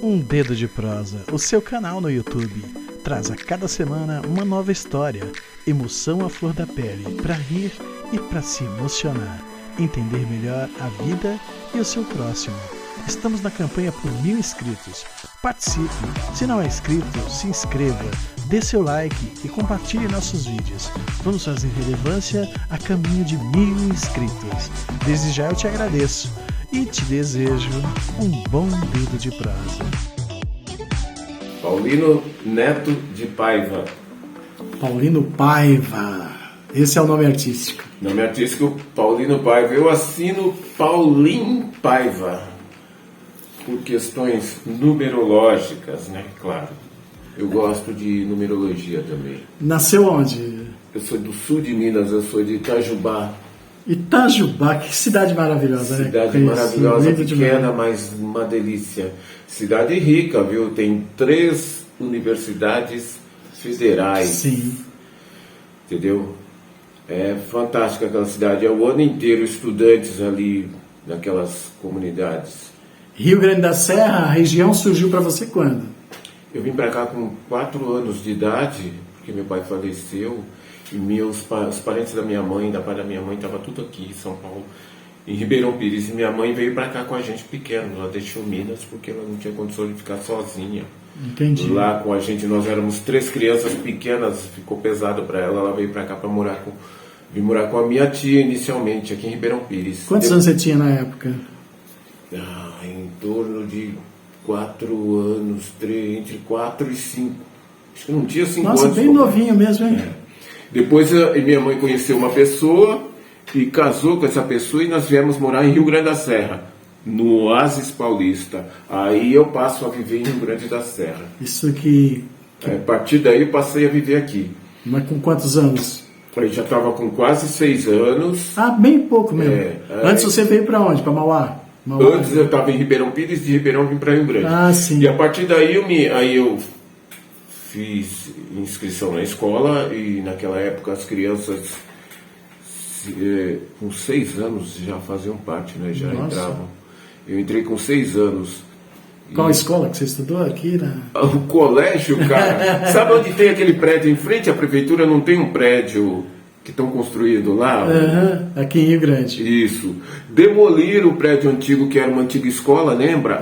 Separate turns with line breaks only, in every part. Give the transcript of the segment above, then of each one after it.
Um Dedo de Prosa, o seu canal no YouTube, traz a cada semana uma nova história, emoção à flor da pele, para rir e para se emocionar, entender melhor a vida e o seu próximo. Estamos na campanha por 1000 inscritos. Participe! Se não é inscrito, se inscreva, dê seu like e compartilhe nossos vídeos. Vamos fazer relevância a caminho de 1000 inscritos. Desde já eu te agradeço e te desejo um bom dedo de prosa.
Paulino Neto de Paiva.
Paulino Paiva. Esse é o nome artístico.
Nome artístico Paulino Paiva. Eu assino Paulinho Paiva por questões numerológicas, né? Claro. Eu gosto de numerologia também.
Nasceu onde?
Eu sou do sul de Minas, eu sou de Itajubá.
Itajubá, que cidade maravilhosa, né?
Cidade maravilhosa, pequena, mas uma delícia. Cidade rica, viu? Tem 3 universidades federais.
Sim.
Entendeu? É fantástica aquela cidade. É o ano inteiro estudantes ali naquelas comunidades.
Rio Grande da Serra, a região surgiu para você quando?
Eu vim para cá com 4 anos de idade, porque meu pai faleceu. E os parentes da minha mãe, da pai da minha mãe, estavam tudo aqui em São Paulo, em Ribeirão Pires. E minha mãe veio para cá com a gente pequeno. Ela deixou Minas porque ela não tinha condição de ficar sozinha.
Entendi.
Lá com a gente, nós éramos 3 crianças pequenas, ficou pesado para ela. Ela veio para cá para vir morar com a minha tia inicialmente, aqui em Ribeirão Pires.
Quantos anos você tinha na época?
Em torno de 4 anos, entre 4 e 5. Acho que não tinha 5 anos.
Nossa, bem novinho mesmo, hein?
Depois minha mãe conheceu uma pessoa e casou com essa pessoa e nós viemos morar em Rio Grande da Serra, no Oásis Paulista. Aí eu passo a viver em Rio Grande da Serra.
Isso que...
A partir daí eu passei a viver aqui.
Mas com quantos anos?
Eu já estava com quase 6 anos.
Ah, bem pouco mesmo. Antes você veio para onde? Para Mauá?
Antes eu estava em Ribeirão Pires, de Ribeirão eu vim para Rio Grande.
Ah, sim.
E a partir daí eu fiz inscrição na escola e naquela época as crianças com 6 anos já faziam parte, né? Já
Nossa.
entravam. Eu entrei com 6 anos.
Qual escola que você estudou aqui?
O colégio, cara. Sabe onde tem aquele prédio em frente à prefeitura? Não tem um prédio que estão construindo lá?
Aqui em Rio Grande.
Isso. Demoliram o prédio antigo, que era uma antiga escola, lembra?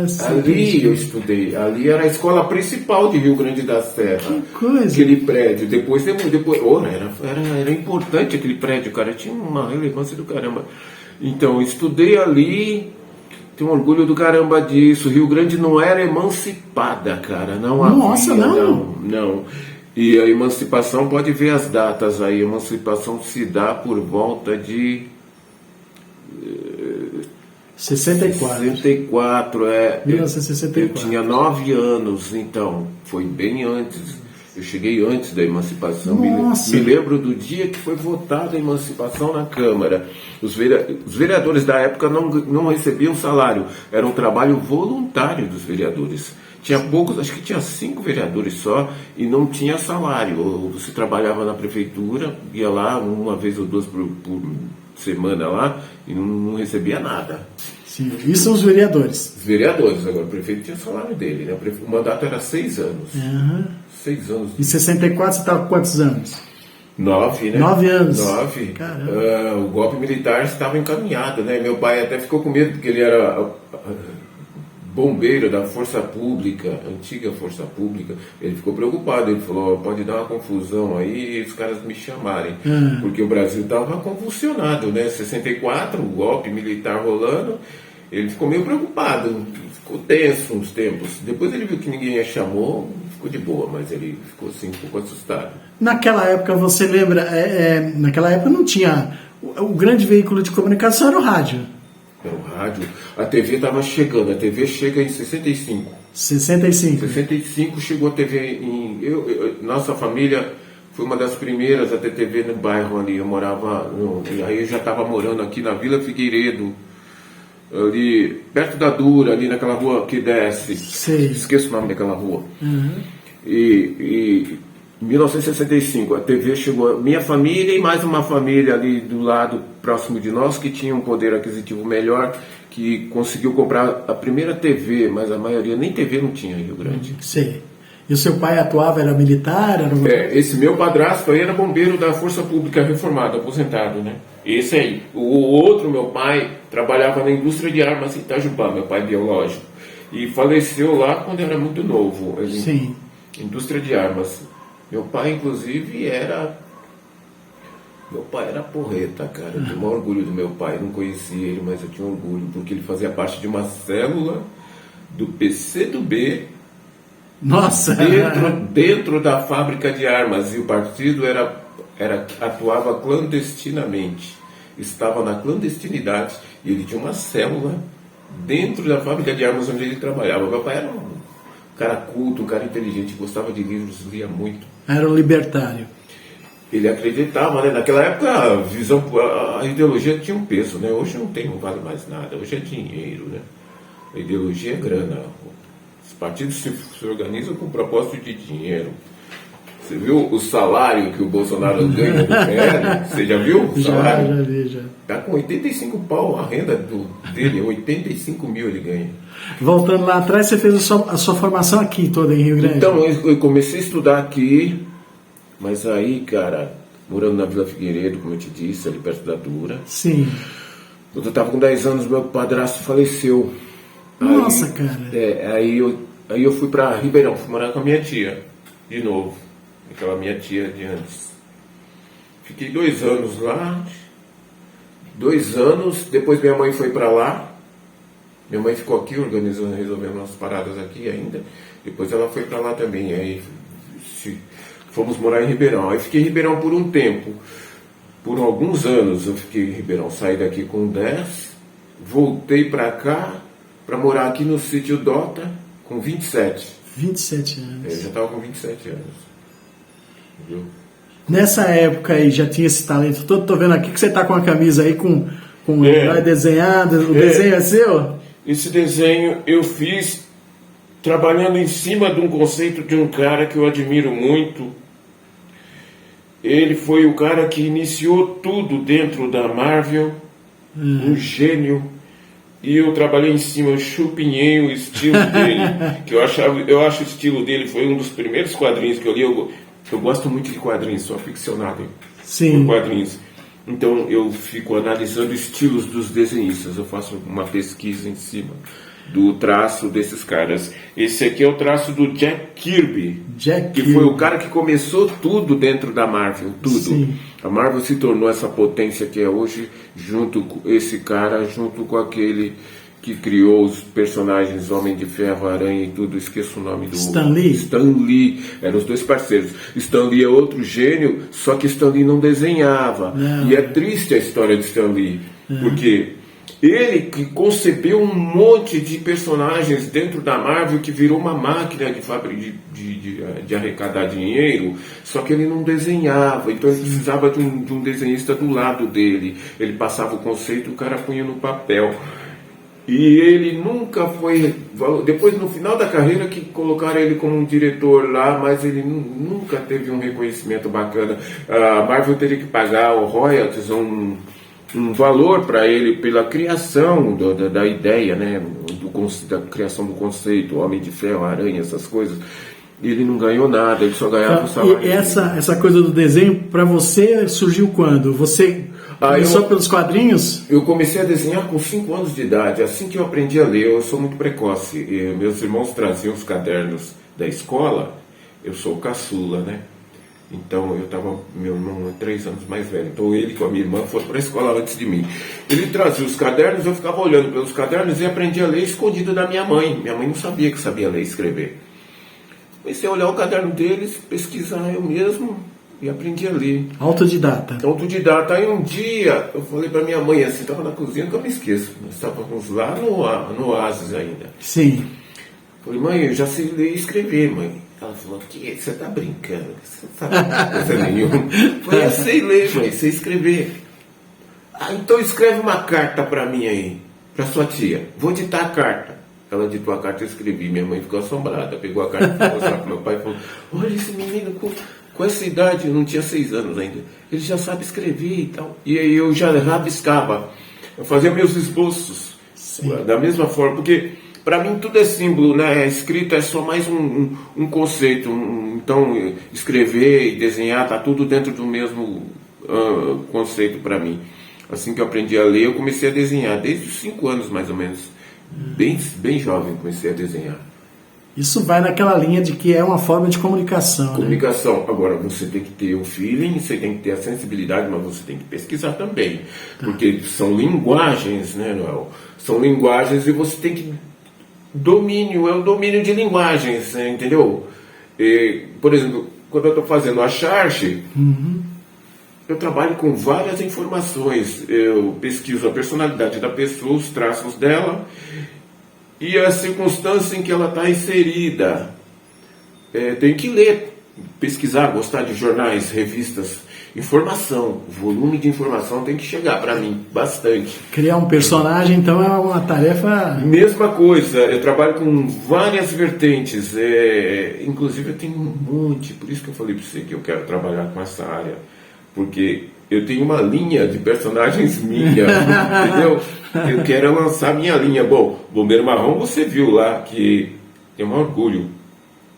Sim,
ali eu estudei. Ali era a escola principal de Rio Grande da Serra.
Que coisa.
Aquele prédio. Depois era importante aquele prédio, cara. Tinha uma relevância do caramba. Então, eu estudei ali. Tenho orgulho do caramba disso. Rio Grande não era emancipada, cara.
Nossa,
havia,
não?
Não. E a emancipação, pode ver as datas aí. A emancipação se dá por volta de
64.
64,
1964.
Eu tinha 9 anos, então. Foi bem antes. Eu cheguei antes da emancipação.
Nossa.
Me lembro do dia que foi votada a emancipação na Câmara. Os vereadores da época não recebiam salário. Era um trabalho voluntário dos vereadores. Tinha poucos, acho que tinha 5 vereadores só, e não tinha salário. Você trabalhava na prefeitura, ia lá uma vez ou 2 por semana lá, e não recebia nada.
Sim, isso são os vereadores.
Os vereadores, agora o prefeito tinha salário dele, né? O mandato era 6 anos. 6 anos.
Em 64 você estava com quantos anos?
9, né?
9 anos.
9.
Caramba.
O golpe militar estava encaminhado, né? Meu pai até ficou com medo, porque ele era bombeiro da Força Pública, antiga Força Pública. Ele ficou preocupado, ele falou, pode dar uma confusão aí e os caras me chamarem. Porque o Brasil estava convulsionado, né? 64, o golpe militar rolando, ele ficou meio preocupado, ficou tenso uns tempos. Depois ele viu que ninguém chamou, ficou de boa, mas ele ficou assim um pouco assustado.
Naquela época, você lembra, naquela época não tinha, o grande veículo de comunicação era o rádio.
Era o rádio, a TV estava chegando, a TV chega em 65.
65.
65 chegou a TV nossa família foi uma das primeiras a ter TV no bairro ali, eu morava, e aí eu já estava morando aqui na Vila Figueiredo, ali perto da Dura, ali naquela rua que desce.
Sei.
Esqueço o nome daquela rua. E Em 1965, a TV chegou, minha família e mais uma família ali do lado próximo de nós que tinha um poder aquisitivo melhor, que conseguiu comprar a primeira TV, mas a maioria nem TV não tinha em Rio Grande.
Sei. E o seu pai atuava, era militar? Era...
Esse meu padrasto aí era bombeiro da Força Pública reformado, aposentado, né? Esse aí. O outro, meu pai, trabalhava na indústria de armas em Itajubá, meu pai biológico. E faleceu lá quando era muito novo.
Sim.
Indústria de armas. Meu pai, inclusive, era... Meu pai era porreta, cara. Eu tinha o maior orgulho do meu pai. Eu não conhecia ele, mas eu tinha orgulho, porque ele fazia parte de uma célula do PCdoB.
Nossa!
Dentro da fábrica de armas. E o partido atuava clandestinamente. Estava na clandestinidade. E ele tinha uma célula dentro da fábrica de armas onde ele trabalhava. Meu pai era um cara culto, um cara inteligente, gostava de livros, lia muito.
Era um libertário.
Ele acreditava, né? Naquela época a ideologia tinha um peso, né? Hoje não vale mais nada, hoje é dinheiro, né? A ideologia é grana. Os partidos se organizam com propósito de dinheiro. Você viu o salário que o Bolsonaro ganha do PL? Você já viu o salário?
Já vi, já.
Tá com 85 pau a renda dele, 85 mil ele ganha.
Voltando lá atrás, você fez a sua formação aqui toda em Rio Grande?
Então, eu comecei a estudar aqui, mas aí, cara, morando na Vila Figueiredo, como eu te disse, ali perto da Dura.
Sim.
Quando eu tava com 10 anos, meu padrasto faleceu.
Nossa, cara.
Aí eu fui pra Ribeirão, fui morar com a minha tia, de novo. Aquela minha tia de antes. Fiquei 2 anos lá. 2 anos, depois minha mãe foi pra lá. Minha mãe ficou aqui resolvendo umas paradas aqui ainda. Depois ela foi pra lá também. Aí fomos morar em Ribeirão. Aí fiquei em Ribeirão por um tempo. Por alguns anos eu fiquei em Ribeirão. Saí daqui com 10. Voltei pra cá, pra morar aqui no sítio Dota, com 27.
27 anos.
Eu já tava com 27 anos. Viu?
Nessa época aí já tinha esse talento todo. Tô vendo aqui que você tá com a camisa aí com vai desenhado. O desenho é seu?
Esse desenho eu fiz trabalhando em cima de um conceito de um cara que eu admiro muito. Ele foi o cara que iniciou tudo dentro da Marvel, um gênio. E eu trabalhei em cima, eu chupinhei o estilo dele, que eu acho o estilo dele foi um dos primeiros quadrinhos que eu li. Eu gosto muito de quadrinhos, sou aficionado por quadrinhos. Então eu fico analisando estilos dos desenhistas, eu faço uma pesquisa em cima do traço desses caras. Esse aqui é o traço do Jack Kirby, que foi o cara que começou tudo dentro da Marvel, tudo. Sim. A Marvel se tornou essa potência que é hoje, junto com esse cara, junto com aquele que criou os personagens Homem de Ferro, Aranha e tudo, esqueço o nome do...
Stan Lee.
Stan Lee, eram os dois parceiros. Stan Lee é outro gênio, só que Stan Lee não desenhava. Não. E é triste a história de Stan Lee, porque ele que concebeu um monte de personagens dentro da Marvel que virou uma máquina de arrecadar dinheiro, só que ele não desenhava, então ele precisava de um desenhista do lado dele. Ele passava o conceito, o cara punha no papel. E ele nunca foi... Depois, no final da carreira, que colocaram ele como um diretor lá, mas ele nunca teve um reconhecimento bacana. A Marvel teria que pagar o royalties, um valor para ele pela criação da ideia, né? Da criação do conceito, Homem de Ferro, Aranha, essas coisas. E ele não ganhou nada, ele só ganhava o salário.
E essa coisa do desenho, para você, surgiu quando? Você... Começou pelos quadrinhos?
Eu comecei a desenhar com 5 anos de idade. Assim que eu aprendi a ler, eu sou muito precoce. Meus irmãos traziam os cadernos da escola. Eu sou o caçula, né? Então meu irmão é 3 anos mais velho. Então ele com a minha irmã foram para a escola antes de mim. Ele trazia os cadernos, eu ficava olhando pelos cadernos e aprendi a ler escondido da minha mãe. Minha mãe não sabia que sabia ler e escrever. Comecei a olhar o caderno deles, pesquisar eu mesmo. E aprendi a ler.
Autodidata.
Aí um dia eu falei pra minha mãe assim, estava na cozinha, nunca me esqueço. Nós estávamos lá no Oasis ainda.
Sim.
Falei, mãe, eu já sei ler e escrever, mãe. Ela falou, que você tá brincando? Você não sabe coisa nenhuma. Falei, eu sei ler, mãe, sei escrever. Então escreve uma carta pra mim aí, pra sua tia. Vou ditar a carta. Ela ditou a carta e eu escrevi. Minha mãe ficou assombrada. Pegou a carta e foi mostrar pro meu pai e falou, olha esse menino com Com essa idade, eu não tinha 6 anos ainda, ele já sabe escrever e tal. E aí eu já rabiscava, eu fazia meus esboços. Sim. Da mesma forma, porque para mim tudo é símbolo, né? A escrita é só mais um conceito. Então, escrever e desenhar tá tudo dentro do mesmo conceito para mim. Assim que eu aprendi a ler, eu comecei a desenhar, desde os 5 anos mais ou menos. Bem jovem comecei a desenhar.
Isso vai naquela linha de que é uma forma de comunicação.
Comunicação.
Né?
Agora, você tem que ter o feeling, você tem que ter a sensibilidade, mas você tem que pesquisar também. Porque são linguagens, né, Noel? São linguagens e você tem que... Domínio, é o domínio de linguagens, entendeu? Por exemplo, quando eu estou fazendo a charge, eu trabalho com várias informações. Eu pesquiso a personalidade da pessoa, os traços dela e a circunstância em que ela está inserida. Tenho que ler, pesquisar, gostar de jornais, revistas, informação. O volume de informação tem que chegar para mim, bastante.
Criar um personagem, então, é uma tarefa...
Mesma coisa, eu trabalho com várias vertentes, inclusive eu tenho um monte, por isso que eu falei para você que eu quero trabalhar com essa área, porque eu tenho uma linha de personagens minha, entendeu? Eu quero lançar minha linha. Bom, Bombeiro Marrom, você viu lá que tem um orgulho.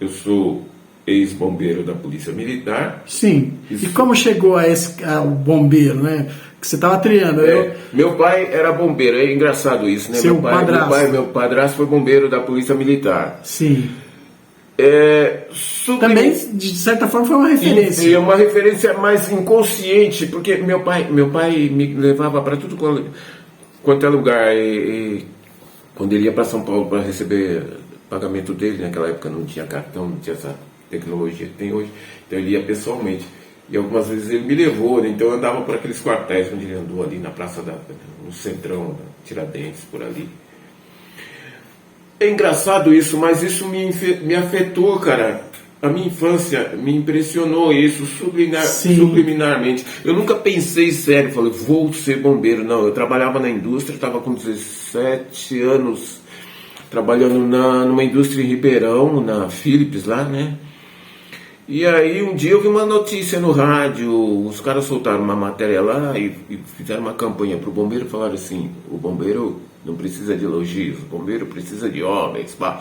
Eu sou ex-bombeiro da Polícia Militar.
Sim. E como chegou ao bombeiro, né? Que você estava treinando.
Meu pai era bombeiro, é engraçado isso, né? Meu padrasto foi bombeiro da Polícia Militar.
Sim. Também, de certa forma, foi uma referência.
É uma referência mais inconsciente, porque meu pai me levava para tudo quanto é lugar. Quando ele ia para São Paulo para receber pagamento dele, naquela época não tinha cartão, não tinha essa tecnologia que tem hoje, então ele ia pessoalmente. E algumas vezes ele me levou, né? Então eu andava por aqueles quartéis onde ele andou ali na praça no centrão, Tiradentes, por ali. É engraçado isso, mas isso me afetou, cara. A minha infância me impressionou isso subliminarmente. Eu nunca pensei sério, falei, vou ser bombeiro. Não, eu trabalhava na indústria, estava com 17 anos, trabalhando numa indústria em Ribeirão, na Philips lá, né? E aí um dia eu vi uma notícia no rádio, os caras soltaram uma matéria lá e fizeram uma campanha para o bombeiro, falaram assim, o bombeiro não precisa de elogios, o bombeiro precisa de homens, pá.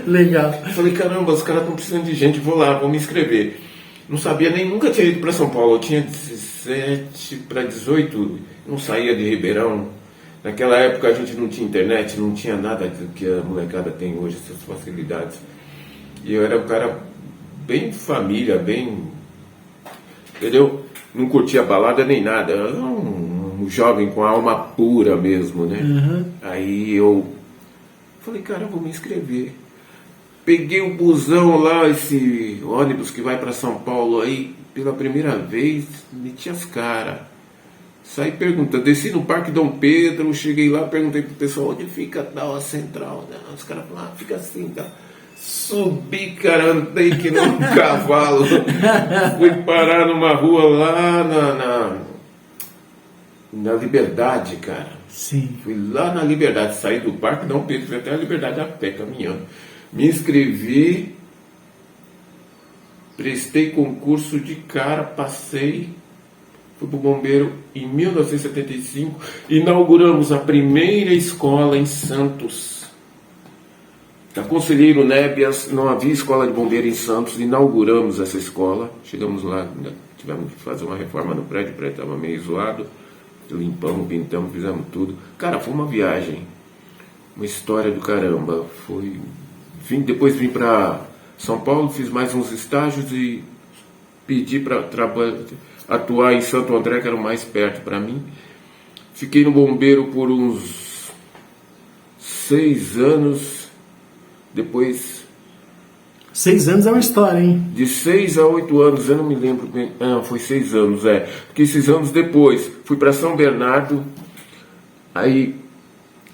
Legal.
Eu falei, caramba, os caras estão precisando de gente, vou lá, vou me inscrever. Não sabia nem, nunca tinha ido para São Paulo, eu tinha 17 para 18, não saía de Ribeirão. Naquela época a gente não tinha internet, não tinha nada do que a molecada tem hoje, essas facilidades. E eu era um cara bem família, bem... Entendeu? Não curtia balada nem nada. Eu era um jovem com a alma pura mesmo, né? Aí eu falei, cara, eu vou me inscrever. Peguei o busão lá, esse ônibus que vai para São Paulo aí, pela primeira vez, meti as caras. Saí perguntando, desci no Parque Dom Pedro, cheguei lá, perguntei pro pessoal, onde fica tal a central? Os caras falaram, fica assim, tá? Subi, cara, andei que nem um cavalo. Fui parar numa rua lá na Liberdade, cara.
Sim.
Fui lá na Liberdade, saí do Parque Dom Pedro, fui até a Liberdade a pé, caminhando. Me inscrevi, prestei concurso de cara, passei, fui pro bombeiro em 1975, inauguramos a primeira escola em Santos. A Conselheiro Nébias, não havia escola de bombeiro em Santos, inauguramos essa escola, chegamos lá, tivemos que fazer uma reforma no prédio, o prédio estava meio zoado, limpamos, pintamos, fizemos tudo. Cara, foi uma viagem, uma história do caramba. Depois vim para São Paulo, fiz mais uns estágios e pedi para atuar em Santo André, que era o mais perto para mim. Fiquei no bombeiro por uns 6 anos. Depois...
6 anos é uma história, hein?
De 6 a 8 anos, eu não me lembro bem. Foi 6 anos, Porque 6 anos depois, fui para São Bernardo, aí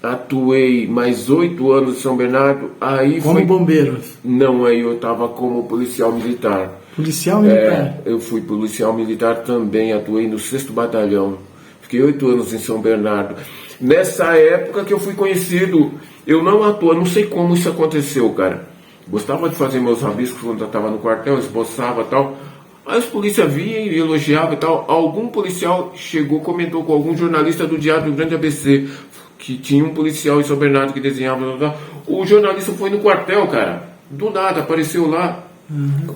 atuei mais 8 anos em São Bernardo, aí
como bombeiro?
Não, aí eu estava como policial militar.
Policial militar?
Eu fui policial militar também, atuei no 6º Batalhão. Fiquei 8 anos em São Bernardo. Nessa época que eu fui conhecido, eu não atuo, não sei como isso aconteceu, cara. Gostava de fazer meus rabiscos quando eu estava no quartel, esboçava e tal. Aí os polícia vinham e elogiavam e tal. Algum policial chegou, comentou com algum jornalista do Diário do Grande ABC, que tinha um policial em São Bernardo que desenhava. Tal. O jornalista foi no quartel, cara. Do nada, apareceu lá.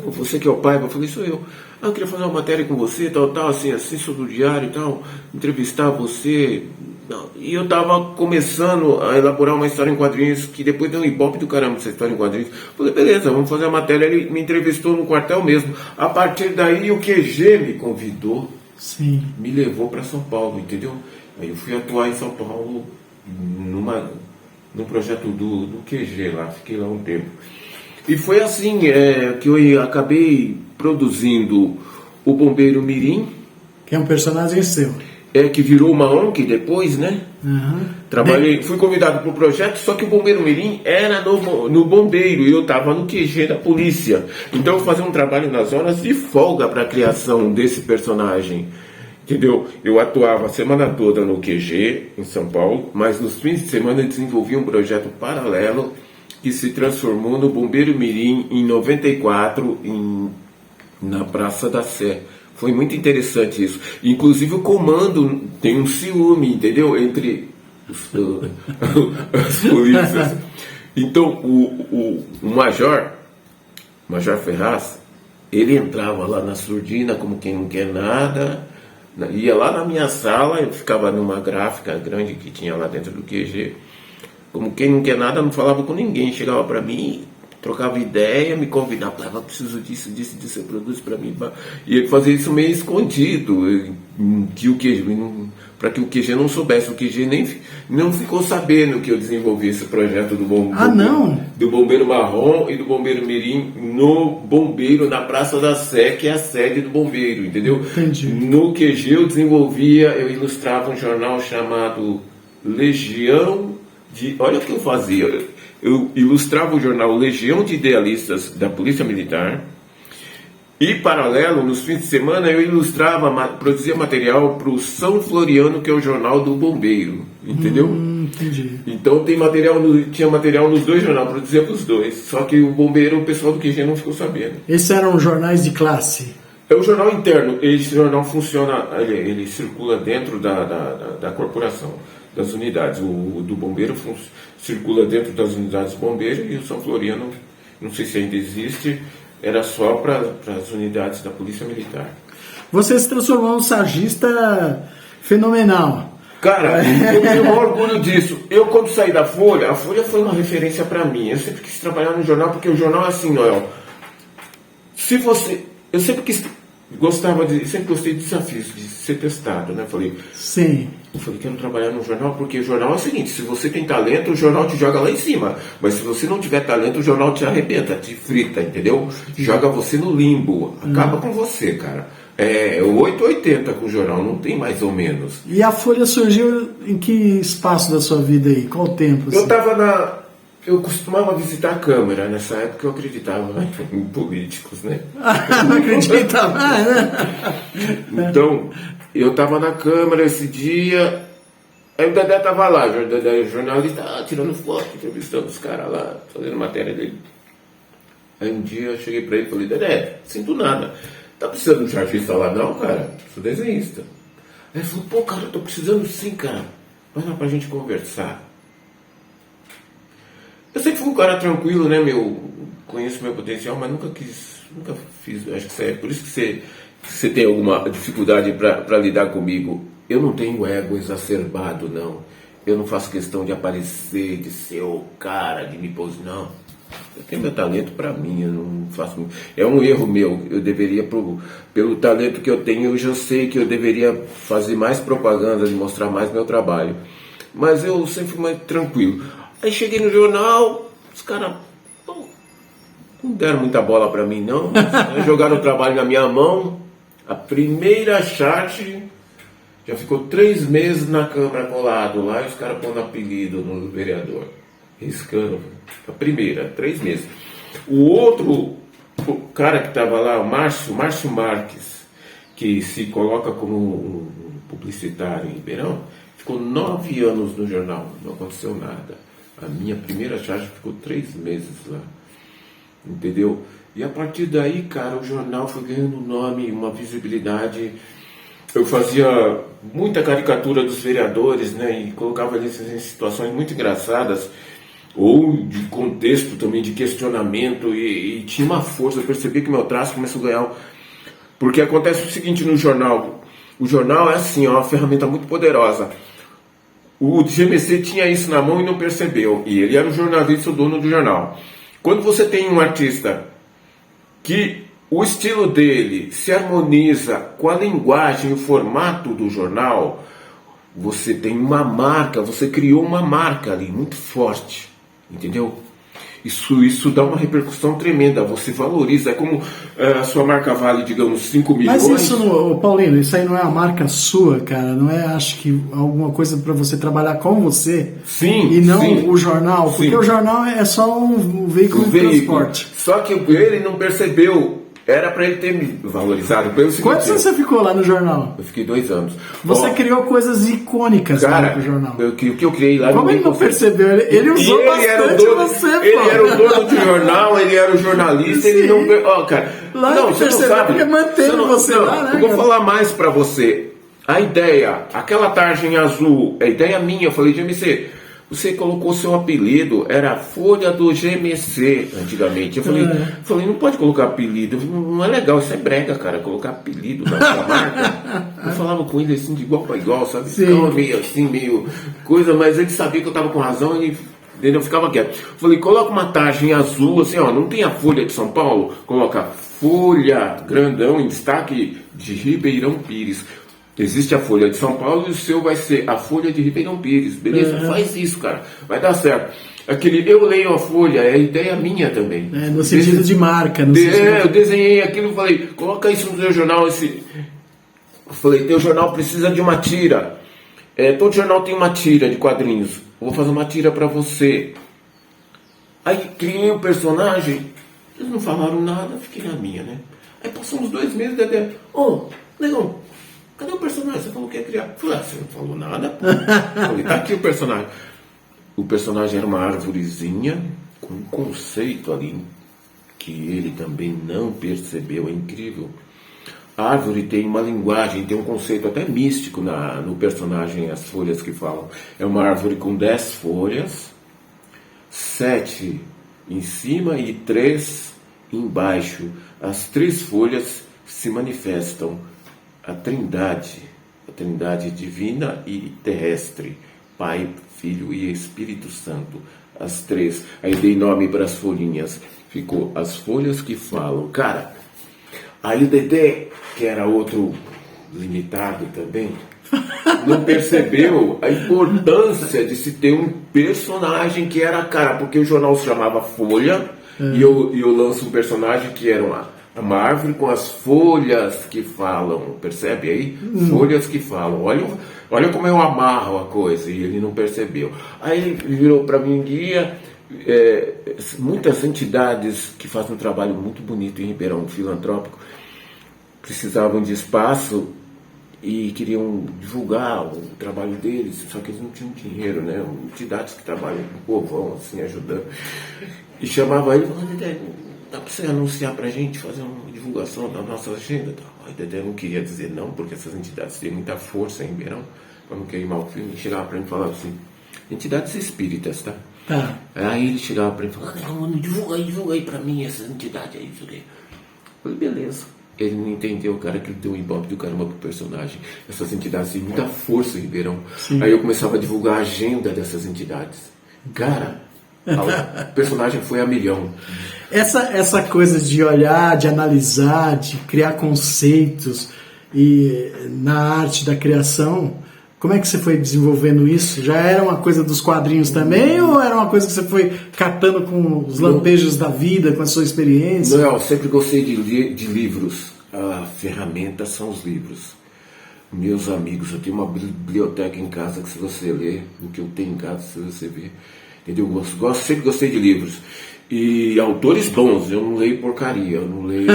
Você que é o pai, eu falei, sou eu. Ah, eu queria fazer uma matéria com você, tal, assim, sobre o diário e tal, entrevistar você. Não. E eu tava começando a elaborar uma história em quadrinhos, que depois deu um ibope do caramba essa história em quadrinhos. Falei, beleza, vamos fazer a matéria. Ele me entrevistou no quartel mesmo. A partir daí o QG me convidou,
Sim.
me levou para São Paulo, entendeu? Aí eu fui atuar em São Paulo no projeto do QG lá, fiquei lá um tempo. E foi assim que eu acabei produzindo o Bombeiro Mirim.
Que é um personagem seu.
Que virou uma ONG depois, né? Trabalhei, fui convidado para o projeto, só que o Bombeiro Mirim era no Bombeiro e eu estava no QG da polícia. Então eu fazia um trabalho nas horas de folga para a criação desse personagem. Entendeu? Eu atuava a semana toda no QG, em São Paulo, mas nos fins de semana eu desenvolvia um projeto paralelo que se transformou no Bombeiro Mirim em 94, na Praça da Sé. Foi muito interessante isso. Inclusive o comando tem um ciúme, entendeu? Entre as polícias. Então o Major Ferraz, ele entrava lá na surdina como quem não quer nada, ia lá na minha sala, eu ficava numa gráfica grande que tinha lá dentro do QG. Como quem não quer nada, não falava com ninguém. Chegava para mim, trocava ideia, me convidava, falava, preciso disso, você produz para mim. E ele fazia isso meio escondido, para que o QG não soubesse. O QG nem não ficou sabendo que eu desenvolvi esse projeto do Bombeiro Marrom e do Bombeiro Mirim no Bombeiro, na Praça da Sé, que é a sede do Bombeiro, entendeu?
Entendi.
No QG eu ilustrava um jornal chamado Legião olha o que eu fazia. Eu ilustrava o jornal Legião de Idealistas da Polícia Militar e, paralelo, nos fins de semana, eu produzia material para o São Floriano, que é o jornal do Bombeiro, entendeu?
Entendi.
Então tinha material nos dois jornais, produzia para os dois. Só que o Bombeiro, o pessoal do QG não ficou sabendo.
Esses eram jornais de classe?
É o jornal interno. Esse jornal funciona, ele circula dentro da corporação, das unidades. O do Bombeiro circula dentro das unidades do Bombeiro e o São Floriano, não sei se ainda existe, era só para as unidades da Polícia Militar.
Você se transformou num sargista fenomenal.
Cara, eu tenho um orgulho disso. Eu, quando saí da Folha, a Folha foi uma referência para mim. Eu sempre quis trabalhar no jornal, porque o jornal é assim, Noel. Eu sempre gostei de desafios, de ser testado, né?
Sim.
Eu falei, quero trabalhar no jornal, porque o jornal é o seguinte, se você tem talento, o jornal te joga lá em cima. Mas se você não tiver talento, o jornal te arrebenta, te frita, entendeu? Joga você no limbo, acaba com você, cara. É 880 com o jornal, não tem mais ou menos.
E a Folha surgiu em que espaço da sua vida aí? Qual tempo? Assim?
Eu costumava visitar a Câmara, nessa época eu acreditava em políticos, né?
Não acreditava, né?
Então, eu estava na Câmara esse dia, aí o Dedé estava lá, o Dedé jornalista, tirando foto, entrevistando os caras lá, fazendo matéria dele. Aí um dia eu cheguei para ele e falei, Dedé, sinto nada, tá precisando de um chargista lá não, cara? Sou desenhista. Aí ele falou, pô, cara, eu tô precisando sim, cara, vai lá pra gente conversar. Eu sempre fui um cara tranquilo, né, conheço meu potencial, mas nunca fiz, acho que é por isso que você tem alguma dificuldade para lidar comigo. Eu não tenho ego exacerbado, não. Eu não faço questão de aparecer, de ser o cara, de me pôr, não. Eu tenho meu talento para mim, eu não faço. É um erro meu. Eu deveria, pelo talento que eu tenho, eu sei que eu deveria fazer mais propaganda, de mostrar mais meu trabalho. Mas eu sempre fui mais tranquilo. Aí cheguei no jornal, os caras não deram muita bola para mim, não. Jogaram o trabalho na minha mão. A primeira charge já ficou 3 meses na Câmara colado lá e os caras pondo apelido no vereador. Riscando. A primeira, 3 meses. O cara que estava lá, o Márcio Marques, que se coloca como um publicitário em Ribeirão, ficou 9 anos no jornal, não aconteceu nada. A minha primeira charge ficou 3 meses lá. entendeu? E a partir daí, cara, o jornal foi ganhando um nome, uma visibilidade. Eu fazia muita caricatura dos vereadores, né, e colocava eles em situações muito engraçadas, ou de contexto também, de questionamento, e tinha uma força. Eu percebi que meu traço começou a ganhar. Porque acontece o seguinte no jornal: o jornal é assim, é uma ferramenta muito poderosa. O GMC tinha isso na mão e não percebeu, e ele era o jornalista, o dono do jornal. Quando você tem um artista que o estilo dele se harmoniza com a linguagem e o formato do jornal, você tem uma marca, você criou uma marca ali muito forte, entendeu? Isso dá uma repercussão tremenda, você valoriza, é como a sua marca vale, digamos, 5 milhões.
Mas isso, Paulino, isso aí não é a marca sua, cara? Não é, acho que, alguma coisa para você trabalhar com você?
Sim.
E não
sim,
o jornal? Porque
sim.
O jornal é só um veículo de transporte.
Só que ele não percebeu. Era para ele ter me valorizado.
Quantos anos você ficou lá no jornal?
Eu fiquei 2 anos.
Você criou coisas icônicas, cara, pro jornal.
O que eu criei lá...
Como ele não percebeu? Ele usou bastante você, pô.
Ele era o dono do jornal, ele era o jornalista, ele não... Cara,
lá
não, você não sabe.
Porque manteve você lá, né?
Eu vou falar mais para você. A ideia, aquela tarja azul, é ideia minha. Eu falei, GMC, você colocou seu apelido, era Folha do GMC antigamente. Eu falei, não pode colocar apelido, não é legal, isso é brega, cara, colocar apelido na sua marca. Eu falava com ele assim, de igual para igual, sabe? Ficava meio assim, meio coisa, mas ele sabia que eu tava com razão e eu ficava quieto. Falei, coloca uma tarja azul, assim, ó, não tem a Folha de São Paulo? Coloca Folha, grandão, em destaque de Ribeirão Pires. Existe a Folha de São Paulo e o seu vai ser a Folha de Ribeirão Pires. Beleza? Faz isso, cara. Vai dar certo. Eu leio a Folha, é ideia minha também.
No sentido de marca.
Eu desenhei aquilo e falei, coloca isso no seu jornal. Eu falei, teu jornal precisa de uma tira. Todo jornal tem uma tira de quadrinhos. Eu vou fazer uma tira pra você. Aí criei o personagem. Eles não falaram nada, fiquei na minha, né? Aí passou uns 2 meses, Dedé. Negão, cadê o personagem? Você falou que ia criar. Eu falei, você não falou nada, pô. Falei, tá aqui o personagem. O personagem era uma árvorezinha com um conceito ali que ele também não percebeu. É incrível. A árvore tem uma linguagem, tem um conceito até místico no personagem, as folhas que falam. É uma árvore com 10 folhas, 7 em cima e 3 embaixo. As 3 folhas se manifestam a trindade divina e terrestre, Pai, Filho e Espírito Santo, as 3. Aí dei nome para as folhinhas, ficou as folhas que falam. Cara, aí o Dedé, que era outro limitado também, não percebeu a importância de se ter um personagem que era a cara, porque o jornal se chamava Folha, e eu lanço um personagem que era uma árvore com as folhas que falam, percebe aí? Folhas que falam. Olha como eu amarro a coisa, e ele não percebeu. Aí ele virou para mim guia. Muitas entidades que fazem um trabalho muito bonito em Ribeirão, filantrópico, precisavam de espaço e queriam divulgar o trabalho deles, só que eles não tinham dinheiro, né? Entidades que trabalham com o povão, assim, ajudando. E chamava ele e falava, Dedé, dá para você anunciar para a gente, fazer uma divulgação da nossa agenda? Aí Dedé não queria dizer não, porque essas entidades têm muita força em Ribeirão, para não queimar o filme. Ele chegava para mim e falava assim, entidades espíritas, tá? Aí ele chegava para mim e falava, não, mano, divulga aí para mim essas entidades aí, isso aqui. Eu falei, beleza. Ele não entendeu, cara, que ele deu um ibope do caramba pro personagem. Essas entidades têm muita força em Ribeirão. Sim. Aí eu começava a divulgar a agenda dessas entidades. Cara, o personagem foi a milhão.
Essa coisa de olhar, de analisar, de criar conceitos e na arte da criação, como é que você foi desenvolvendo isso? Já era uma coisa dos quadrinhos também ou era uma coisa que você foi catando com os lampejos da vida, com a sua experiência?
Não, eu sempre gostei de livros. A ferramenta são os livros. Meus amigos, eu tenho uma biblioteca em casa que se você ler, o que eu tenho em casa, se você ver, entendeu? Sempre gostei de livros. E autores bons, eu não leio porcaria, eu não leio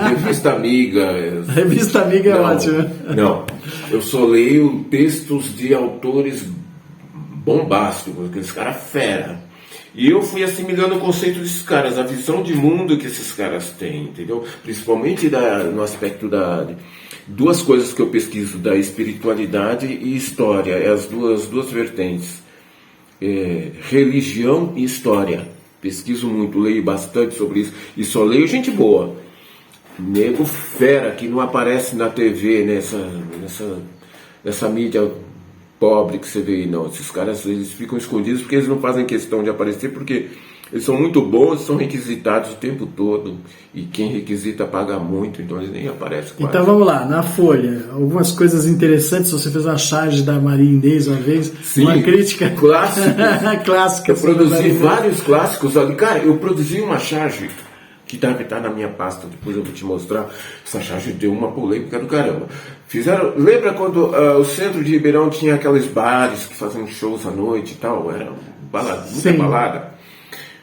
Revista Amiga.
Revista Amiga é ótima.
Não, eu só leio textos de autores bombásticos, aqueles caras fera. E eu fui assimilando o conceito desses caras, a visão de mundo que esses caras têm, entendeu? Principalmente no aspecto duas coisas que eu pesquiso, da espiritualidade e história, é as duas vertentes. Religião e história. Pesquiso muito, leio bastante sobre isso, e só leio gente boa. Nego fera que não aparece na TV, nessa mídia pobre que você vê aí, não. Esses caras, eles ficam escondidos porque eles não fazem questão de aparecer, porque eles são muito bons, são requisitados o tempo todo, e quem requisita paga muito, então eles nem aparecem quase.
Então vamos lá, na Folha, algumas coisas interessantes. Você fez uma charge da Maria Inês uma vez.
Sim,
uma crítica clássica.
Eu produzi vários clássicos. Cara, eu produzi uma charge que deve estar na minha pasta, depois eu vou te mostrar. Essa charge deu uma polêmica do caramba. Lembra quando o centro de Ribeirão tinha aqueles bares que faziam shows à noite e tal? Era muita balada.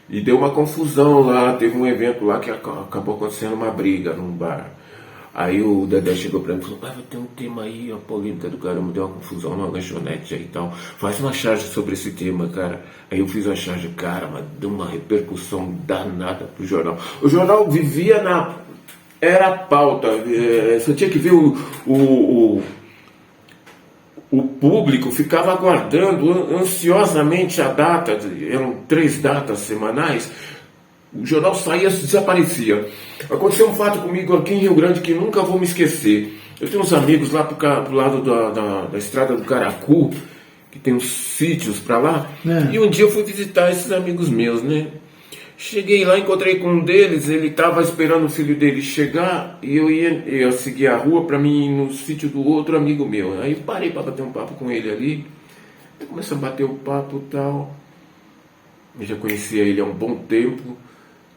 E deu uma confusão lá, teve um evento lá que acabou acontecendo uma briga num bar. Aí o Dedé chegou pra mim e falou: vai ter um tema aí, a polêmica do caramba, deu uma confusão numa lanchonete aí e tal. Faz uma charge sobre esse tema, cara. Aí eu fiz a charge, cara, mas deu uma repercussão danada pro jornal. O jornal vivia era a pauta. Você tinha que ver o público ficava aguardando ansiosamente a data, eram 3 datas semanais, o jornal saía e desaparecia. Aconteceu um fato comigo aqui em Rio Grande que nunca vou me esquecer. Eu tenho uns amigos lá pro lado da estrada do Caracu, que tem uns sítios para lá, e um dia eu fui visitar esses amigos meus, né? Cheguei lá, encontrei com um deles, ele estava esperando o filho dele chegar, e eu ia seguir a rua para mim ir no sítio do outro amigo meu. Aí parei para bater um papo com ele ali, eu comecei a bater o papo e tal, eu já conhecia ele há um bom tempo.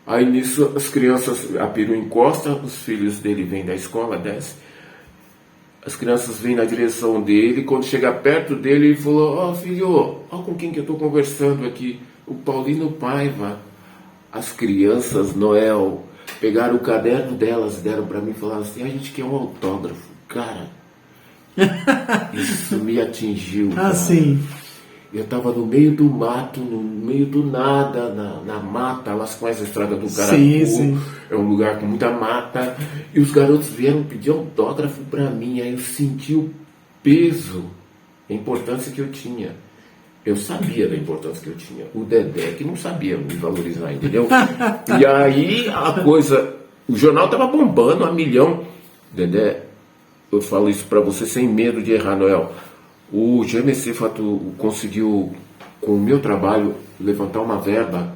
Aí nisso as crianças, a perua encosta, os filhos dele vêm da escola, desce, as crianças vêm na direção dele, quando chega perto dele ele falou: ó filho, ó com quem que eu estou conversando aqui, o Paulino Paiva. As crianças, Noel, pegaram o caderno delas, deram para mim e falaram assim: a gente quer um autógrafo. Cara, isso me atingiu.
Ah, sim.
Eu estava no meio do mato, no meio do nada, na mata, lá com essa estrada do Caracu.
Sim.
É um lugar com muita mata. E os garotos vieram pedir autógrafo para mim. Aí eu senti o peso, a importância que eu tinha. Eu sabia da importância que eu tinha. O Dedé que não sabia me valorizar, entendeu? E aí a coisa... O jornal estava bombando a milhão. Dedé, eu falo isso para você sem medo de errar, Noel. O GMC conseguiu, com o meu trabalho, levantar uma verba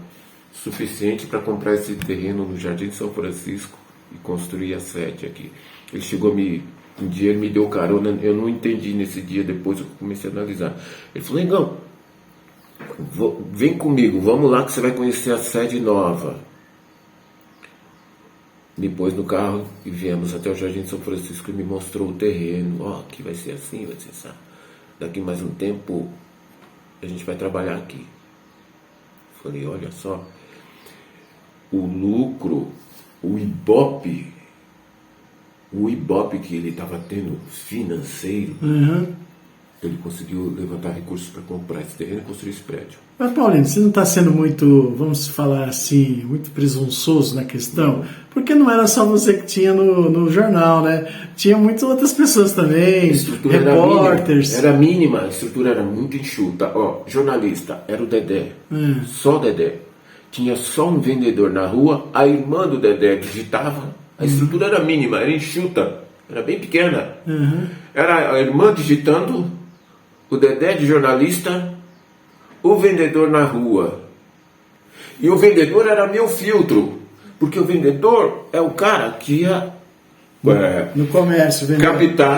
suficiente para comprar esse terreno no Jardim de São Francisco e construir a sede aqui. Ele chegou um dia ele me deu carona, eu não entendi nesse dia, depois eu comecei a analisar. Ele falou: Negão, vem comigo, vamos lá que você vai conhecer a sede nova. Depois no carro e viemos até o Jardim de São Francisco e me mostrou o terreno. Ó, aqui vai ser assim, vai ser assim. Daqui mais um tempo a gente vai trabalhar aqui. Falei: olha só, o lucro, o Ibope que ele estava tendo financeiro, ele conseguiu levantar recursos para comprar esse terreno e construir esse prédio.
Mas, Paulino, você não está sendo muito, vamos falar assim, muito presunçoso na questão? Porque não era só você que tinha no jornal, né? Tinha muitas outras pessoas também, repórteres.
Era mínima, a estrutura era muito enxuta. Ó, jornalista, era o Dedé, só o Dedé. Tinha só um vendedor na rua, a irmã do Dedé digitava. A estrutura era mínima, era enxuta, era bem pequena. Era a irmã digitando, o Dedé de jornalista, o vendedor na rua. E o vendedor era meu filtro, porque o vendedor é o cara que ia
no comércio,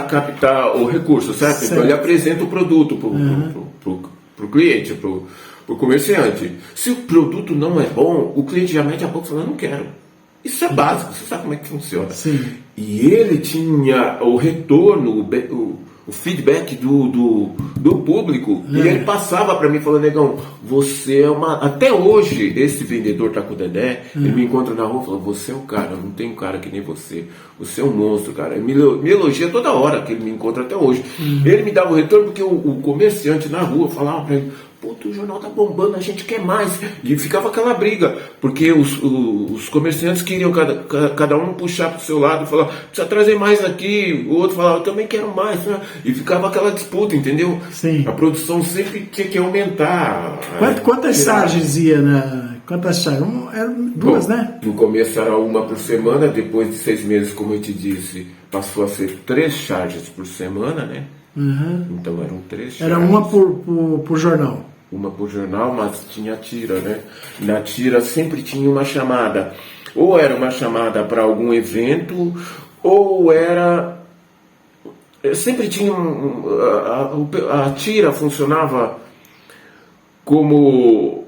captar o recurso, certo? Então ele apresenta o produto pro cliente, pro comerciante. Se o produto não é bom, o cliente já mete a boca e fala: não quero. Isso é básico, você sabe como é que funciona.
Sim.
E ele tinha o retorno, o feedback do público, e ele passava para mim falando: Negão, você é uma... Até hoje, esse vendedor tá com o Dedé, ele me encontra na rua e fala: você é o cara, não tem um cara que nem você é um monstro, cara. Ele me elogia toda hora que ele me encontra até hoje. Ele me dava o retorno porque o comerciante na rua falava para ele: puta, o jornal tá bombando, a gente quer mais. E ficava aquela briga, porque os comerciantes queriam cada um puxar pro seu lado e falar, precisa trazer mais aqui, o outro falava, eu também quero mais, né? E ficava aquela disputa, entendeu?
Sim.
A produção sempre tinha que aumentar.
Quantas charges ia na... Quantas charges? Eram duas,
Bom,
né?
No começo era uma por semana, depois de 6 meses, como eu te disse, passou a ser 3 charges por semana, né?
Uhum.
Então eram 3 charges.
Era uma por jornal.
Uma por jornal, mas tinha tira, né? Na tira sempre tinha uma chamada. Ou era uma chamada para algum evento, ou era... Sempre tinha a tira funcionava como...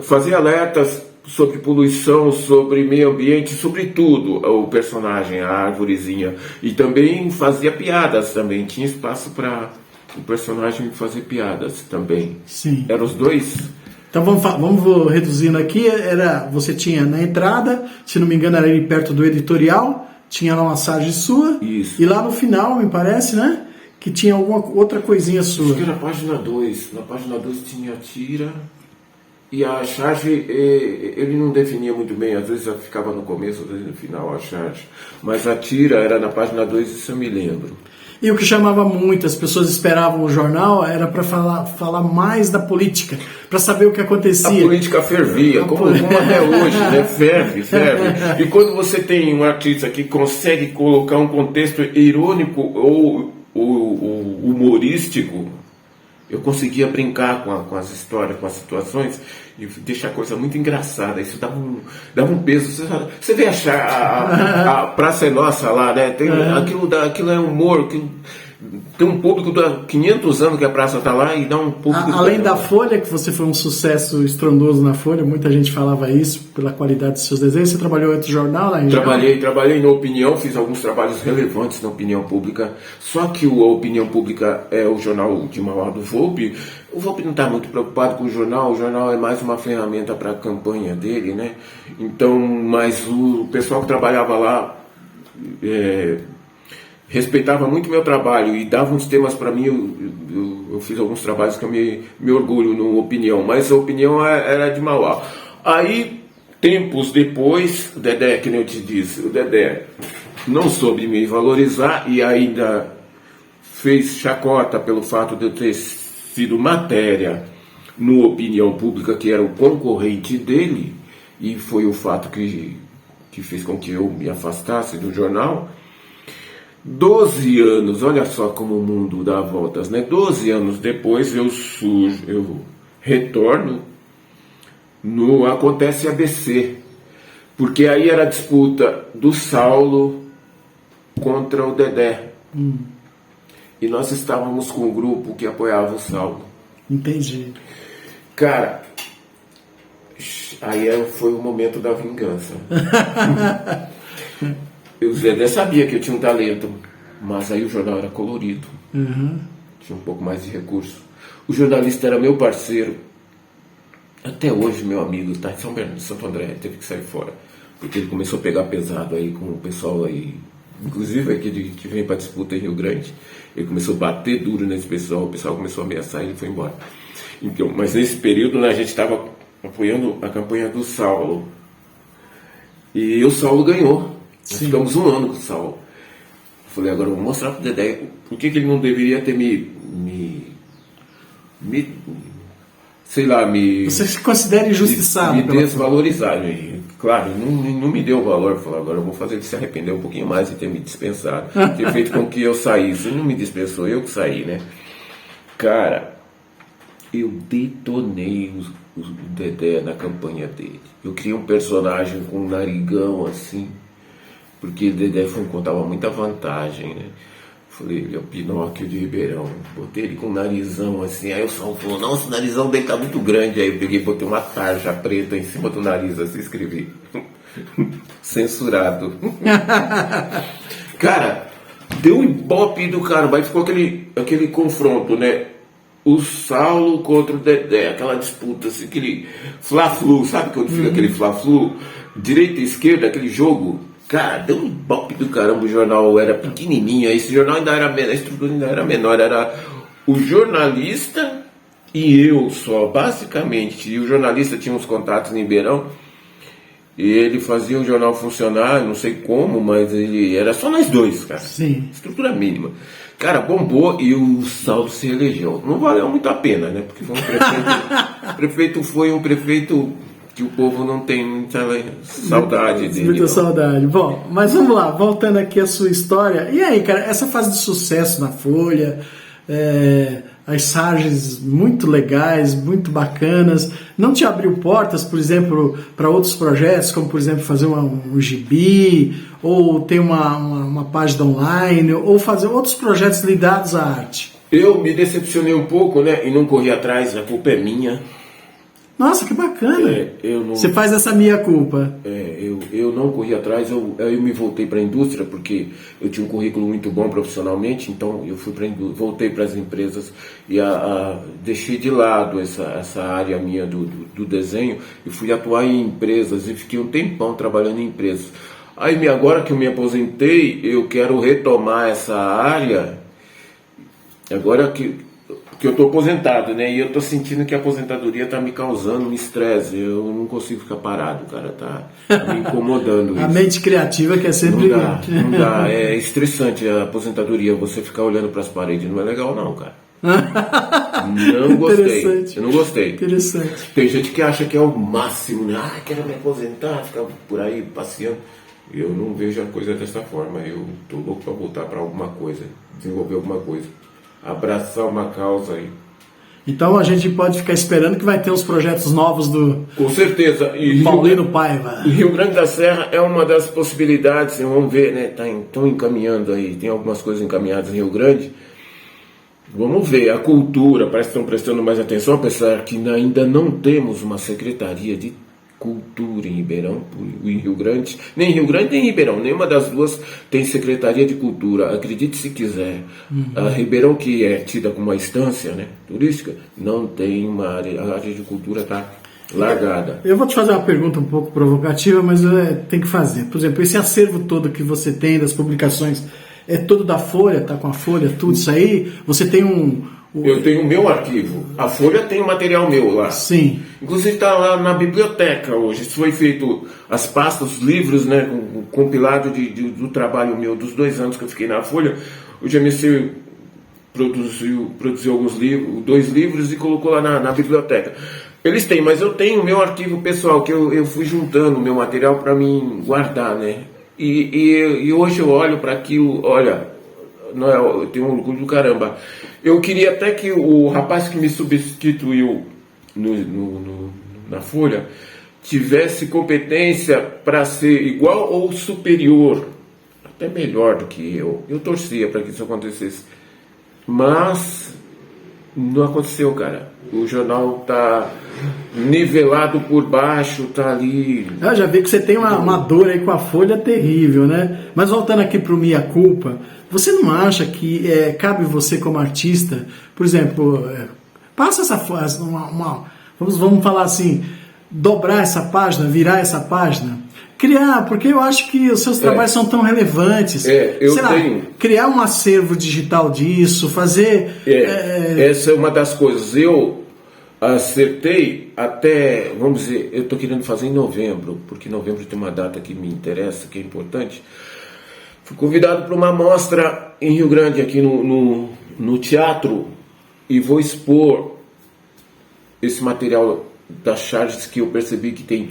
Fazia alertas sobre poluição, sobre meio ambiente, sobre tudo, o personagem, a árvorezinha. E também fazia piadas também, tinha espaço para o personagem fazer piadas também.
Sim.
Eram os dois.
Então vamos reduzindo aqui. Você tinha na entrada, se não me engano, era ali perto do editorial, tinha lá uma massagem sua.
Isso.
E lá no final, me parece, né? Que tinha alguma outra coisinha sua.
Acho que era na página 2. Na página 2 tinha a tira. E a charge, ele não definia muito bem, às vezes ficava no começo, às vezes no final a charge. Mas a tira era na página 2, isso eu me lembro.
E o que chamava muito, as pessoas esperavam o jornal, era para falar mais da política, para saber o que acontecia.
A política fervia, como até hoje, né? Ferve. E quando você tem um artista que consegue colocar um contexto irônico ou humorístico, eu conseguia brincar com as histórias, com as situações e deixar a coisa muito engraçada. Isso dava um peso. Você vê a Praça é Nossa lá, né? Aquilo é humor. Tem um público de 500 anos que a praça está lá e dá um público...
Além da Folha, que você foi um sucesso estrondoso na Folha, muita gente falava isso pela qualidade dos seus desenhos. Você trabalhou em outro jornal lá em
Trabalhei na Opinião, fiz alguns trabalhos relevantes na Opinião Pública. Só que a Opinião Pública é o jornal de Mauá do Volpi. O Volpi não está muito preocupado com o jornal é mais uma ferramenta para a campanha dele, né? Então, mas o pessoal que trabalhava lá... respeitava muito meu trabalho e dava uns temas para mim. Eu fiz alguns trabalhos que eu me orgulho no Opinião, mas a Opinião era de Mauá. Aí, tempos depois, o Dedé, que nem eu te disse, o Dedé não soube me valorizar e ainda fez chacota pelo fato de eu ter sido matéria no Opinião Pública, que era o concorrente dele, e foi o fato que fez com que eu me afastasse do jornal. 12 anos, olha só como o mundo dá voltas, né? 12 anos depois eu retorno no Acontece ABC, porque aí era a disputa do Saulo contra o Dedé. E nós estávamos com um grupo que apoiava o Saulo.
Entendi.
Cara, aí foi o momento da vingança. O Dedé sabia que eu tinha um talento, mas aí o jornal era colorido. Tinha um pouco mais de recurso. O jornalista era meu parceiro. Até hoje, meu amigo, está em Santo André, teve que sair fora. Porque ele começou a pegar pesado aí com o pessoal aí, inclusive aquele que vem para disputa em Rio Grande. Ele começou a bater duro nesse pessoal, o pessoal começou a ameaçar e ele foi embora. Então, mas nesse período, né, a gente estava apoiando a campanha do Saulo. E o Saulo ganhou. Nós ficamos um ano com o Saulo. Eu falei, agora eu vou mostrar pro Dedé por que ele não deveria ter
Você se considera injustiçado.
Me desvalorizado. E, claro, não me deu valor. Eu falei, agora eu vou fazer ele se arrepender um pouquinho mais de ter me dispensado. Ter feito com que eu saísse. Ele não me dispensou, eu que saí, né? Cara, eu detonei o Dedé na campanha dele. Eu criei um personagem com um narigão assim, porque o Dedé contava muita vantagem, né? Falei, ele é o Pinóquio de Ribeirão. Botei ele com um narizão assim. Aí o Saulo falou, nossa, o narizão dele tá muito grande. Aí eu peguei e botei uma tarja preta em cima do nariz, assim, escrevi. Censurado. Cara, deu um ibope do cara, mas ficou aquele confronto, né? O Saulo contra o Dedé, aquela disputa, assim, aquele fla-flu, sabe quando fica aquele fla-flu? Direita e esquerda, aquele jogo. Cara, deu um ibope do caramba, o jornal era pequenininho, esse jornal ainda era menor, a estrutura ainda era menor, era o jornalista e eu só, basicamente. E o jornalista tinha uns contatos em Ribeirão, e ele fazia o jornal funcionar, não sei como, mas ele era só nós dois, cara.
Sim.
Estrutura mínima. Cara, bombou e o Saulo se elegeu. Não valeu muito a pena, né? Porque foi um prefeito. O prefeito foi um prefeito que o povo não tem muita saudade dele.
Muita
não.
saudade. Bom, mas vamos lá, voltando aqui à sua história. E aí, cara, essa fase de sucesso na Folha, as sargens muito legais, muito bacanas, não te abriu portas, por exemplo, para outros projetos, como por exemplo fazer um gibi, ou ter uma página online, ou fazer outros projetos ligados à arte?
Eu me decepcionei um pouco, né? E não corri atrás, a culpa é minha.
Nossa, que bacana!
Eu não,
Você faz essa minha culpa.
eu não corri atrás, eu me voltei para a indústria porque eu tinha um currículo muito bom profissionalmente, então eu fui voltei para as empresas e deixei de lado essa área minha do desenho e fui atuar em empresas e fiquei um tempão trabalhando em empresas. Aí agora que eu me aposentei, eu quero retomar essa área, agora que eu estou aposentado, né? E eu estou sentindo que a aposentadoria está me causando um estresse. Eu não consigo ficar parado, cara. Tá me incomodando isso.
A mente criativa que é sempre...
Não dá. É estressante a aposentadoria. Você ficar olhando para as paredes não é legal, não, cara. Não gostei. Eu não gostei.
Interessante.
Tem gente que acha que é o máximo, né? Quero me aposentar, ficar por aí passeando. Eu não vejo a coisa dessa forma. Eu estou louco para voltar para alguma coisa, desenvolver alguma coisa. Abraçar uma causa aí.
Então a gente pode ficar esperando que vai ter uns projetos novos do
Com certeza. E
Paulino Paiva.
Rio Grande da Serra é uma das possibilidades, vamos ver, né? Estão encaminhando aí, tem algumas coisas encaminhadas em Rio Grande. Vamos ver, a cultura, parece que estão prestando mais atenção, apesar que ainda não temos uma secretaria de cultura em Ribeirão, em Rio Grande, nem Rio Grande nem Ribeirão, nenhuma das duas tem secretaria de cultura, acredite se quiser. A Ribeirão, que é tida como uma estância, né, turística, não tem uma área, a área de cultura está largada.
Eu vou te fazer uma pergunta um pouco provocativa, mas tem que fazer. Por exemplo, esse acervo todo que você tem das publicações é todo da Folha, tá com a Folha, tudo isso aí? Você tem
Eu tenho o meu arquivo. A Folha tem o material meu lá.
Sim.
Inclusive está lá na biblioteca hoje. Isso foi feito, as pastas, os livros, né, compilado do trabalho meu dos 2 anos que eu fiquei na Folha. O GMC produziu alguns livros, 2 livros e colocou lá na biblioteca. Eles têm, mas eu tenho o meu arquivo pessoal, que eu fui juntando o meu material para mim guardar, né? E hoje eu olho para aquilo, olha, não é, eu tenho um orgulho do caramba. Eu queria até que o rapaz que me substituiu na Folha tivesse competência para ser igual ou superior, até melhor do que eu. Eu torcia para que isso acontecesse, mas não aconteceu, cara. O jornal tá nivelado por baixo, tá ali.
Eu já vi que você tem uma dor aí com a Folha terrível, né? Mas voltando aqui pro Minha Culpa, você não acha que cabe você como artista, por exemplo, passa essa vamos falar assim, dobrar essa página, virar essa página, criar, porque eu acho que os seus trabalhos são tão relevantes. Criar um acervo digital disso, fazer...
Essa é uma das coisas. Eu acertei até, vamos dizer, eu estou querendo fazer em novembro, porque novembro tem uma data que me interessa, que é importante. Fui convidado para uma mostra em Rio Grande, aqui no teatro, e vou expor esse material das charges que eu percebi que tem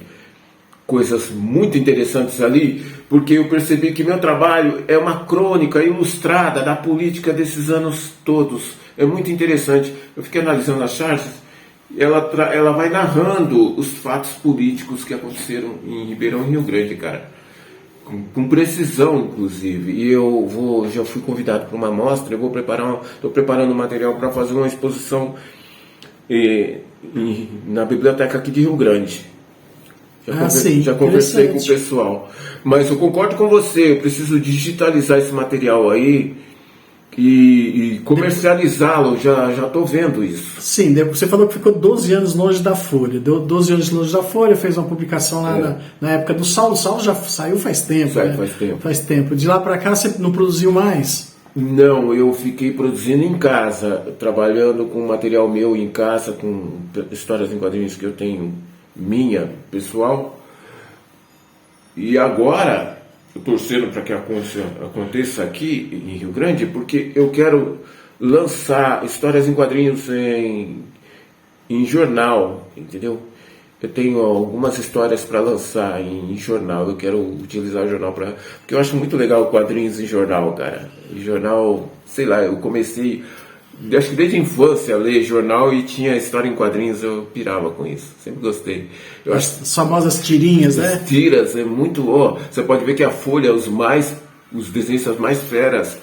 coisas muito interessantes ali, porque eu percebi que meu trabalho é uma crônica ilustrada da política desses anos todos. É muito interessante. Eu fiquei analisando as charges, ela vai narrando os fatos políticos que aconteceram em Ribeirão e Rio Grande, cara. Com precisão, inclusive. E já fui convidado para uma mostra, estou preparando material para fazer uma exposição na biblioteca aqui de Rio Grande. Já conversei com o pessoal. Mas eu concordo com você, eu preciso digitalizar esse material aí e comercializá-lo, já estou vendo isso.
Sim, você falou que ficou 12 anos longe da Folha. Deu 12 anos longe da Folha, fez uma publicação lá na época do Saulo. O Saulo já saiu faz tempo.
Faz tempo.
Faz tempo. De lá para cá você não produziu mais?
Não, eu fiquei produzindo em casa, trabalhando com material meu em casa, com histórias em quadrinhos que eu tenho, minha, pessoal. E agora, eu torcendo para que aconteça aqui em Rio Grande, porque eu quero lançar histórias em quadrinhos em jornal, entendeu? Eu tenho algumas histórias para lançar em jornal, eu quero utilizar o jornal para... Porque eu acho muito legal quadrinhos em jornal, cara. Em jornal, sei lá, eu comecei, acho que desde a infância, a ler jornal e tinha história em quadrinhos, eu pirava com isso, sempre gostei. Eu acho
As famosas tirinhas, né?
as tiras, é muito... Ó, você pode ver que a Folha, os desenhistas mais feras,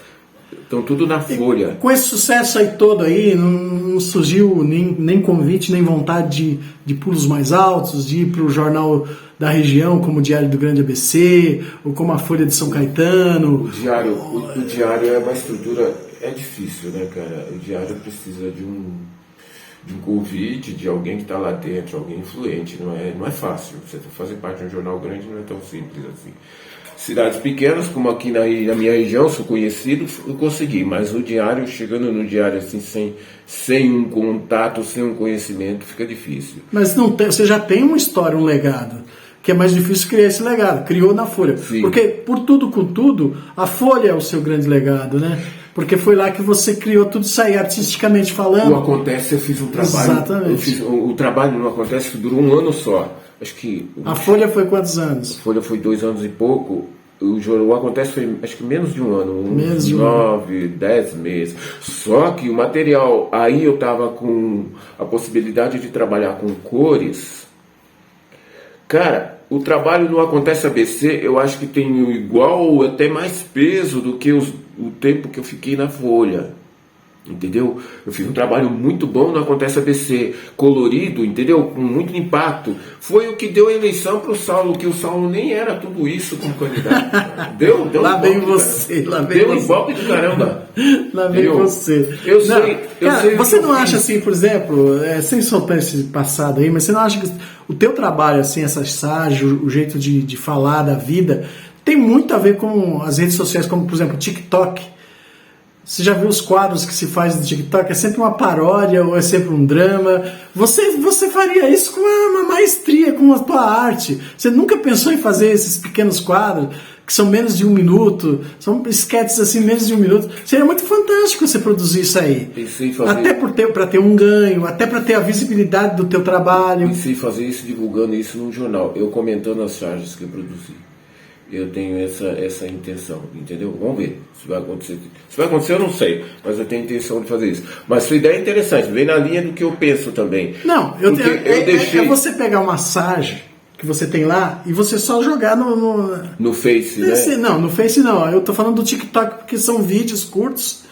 estão tudo na Folha.
Com esse sucesso aí todo aí, não surgiu nem convite, nem vontade de pulos mais altos, de ir para o jornal da região, como o Diário do Grande ABC, ou como a Folha de São Caetano?
O diário é uma estrutura... É difícil, né, cara? O diário precisa de um convite, de alguém que está lá dentro, alguém influente. Não é fácil. Você fazer parte de um jornal grande não é tão simples assim. Cidades pequenas, como aqui na minha região, sou conhecido, eu consegui, mas o diário, chegando no diário assim, sem um contato, sem um conhecimento, fica difícil.
Mas você já tem uma história, um legado, que é mais difícil criar esse legado, criou na Folha.
Sim.
Porque, por tudo com tudo, a Folha é o seu grande legado, né? Porque foi lá que você criou tudo isso aí, artisticamente falando.
O Acontece, eu fiz um trabalho...
Exatamente.
O trabalho no Acontece durou um ano só. Acho que...
A Folha foi quantos anos?
A Folha foi 2 anos e pouco. O Acontece foi, acho que menos de um ano.
Menos de
9, 10 meses. Só que o material... Aí eu tava com a possibilidade de trabalhar com cores. Cara, o trabalho no Acontece ABC, eu acho que tem igual ou até mais peso do que o tempo que eu fiquei na Folha. Entendeu? Eu fiz um trabalho muito bom no Acontece ABC, colorido, entendeu? Com muito impacto. Foi o que deu a eleição para o Saulo, que o Saulo nem era tudo isso como candidato. Deu
Lá
um
vem
golpe,
você,
cara.
lá vem
deu
você.
um golpe do caramba.
Lá vem
Entendeu?
você.
Eu sei
você
o que
não
eu
acha
fiz.
assim, por exemplo, sem soltar esse passado aí, mas você não acha que o teu trabalho, assim, essa sagem, o jeito de falar da vida, tem muito a ver com as redes sociais, como por exemplo o TikTok? Você já viu os quadros que se faz no TikTok? É sempre uma paródia ou é sempre um drama. Você faria isso com uma maestria, com a tua arte. Você nunca pensou em fazer esses pequenos quadros que são menos de 1 minuto? São sketches assim, menos de 1 minuto. Seria muito fantástico você produzir isso aí.
Pensei em fazer.
Até para ter um ganho, até para ter a visibilidade do teu trabalho.
Pensei em fazer isso, divulgando isso num jornal. Eu comentando as charges que eu produzi. Eu tenho essa intenção, entendeu? Vamos ver se vai acontecer. Se vai acontecer eu não sei, mas eu tenho a intenção de fazer isso. Mas sua ideia é interessante, vem na linha do que eu penso também.
Não, é você pegar uma sagem que você tem lá e você só jogar
no Face, né?
Não, no Face não. Eu tô falando do TikTok porque são vídeos curtos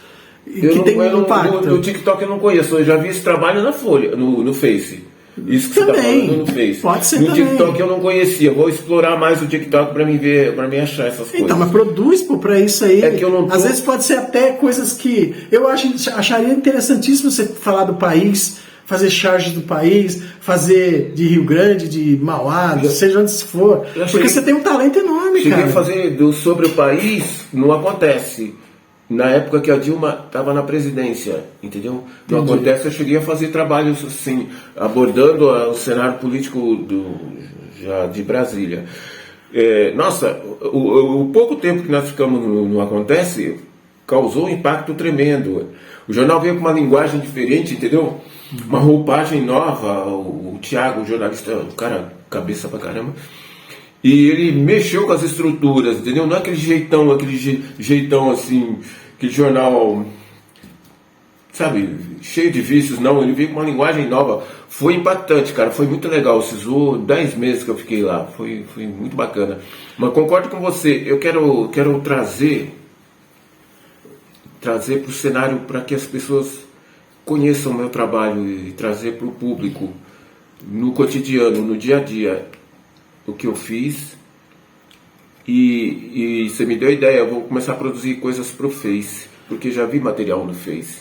e que tem um impacto.
No TikTok eu não conheço, eu já vi esse trabalho na Folha, no Face. Isso que
também,
você tá falando no Face.
Pode ser
no
também.
TikTok eu não conhecia. Vou explorar mais o TikTok para me achar essas coisas.
Então, mas produz pra isso aí.
É que eu não tô...
Às vezes pode ser até coisas que eu acharia interessantíssimo você falar do país, fazer charges do país, fazer de Rio Grande, de Mauá, seja onde for. Porque você tem um talento enorme,
cheguei
cara.
A fazer sobre o país, não acontece. Na época que a Dilma estava na presidência, entendeu? Não acontece, eu cheguei a fazer trabalhos assim, abordando o cenário político já de Brasília. Nossa, o pouco tempo que nós ficamos no Acontece causou um impacto tremendo. O jornal veio com uma linguagem diferente, entendeu? Uma roupagem nova. O Thiago, o jornalista, o cara, cabeça pra caramba. E ele mexeu com as estruturas, entendeu? Não é aquele jeitão assim, aquele jornal, sabe, cheio de vícios, não. Ele veio com uma linguagem nova. Foi impactante, cara, foi muito legal. Precisou 10 meses que eu fiquei lá, foi muito bacana. Mas concordo com você, eu quero trazer para o cenário para que as pessoas conheçam o meu trabalho e trazer para o público, no cotidiano, no dia a dia, o que eu fiz. E você me deu a ideia, eu vou começar a produzir coisas pro Face, porque já vi material no Face.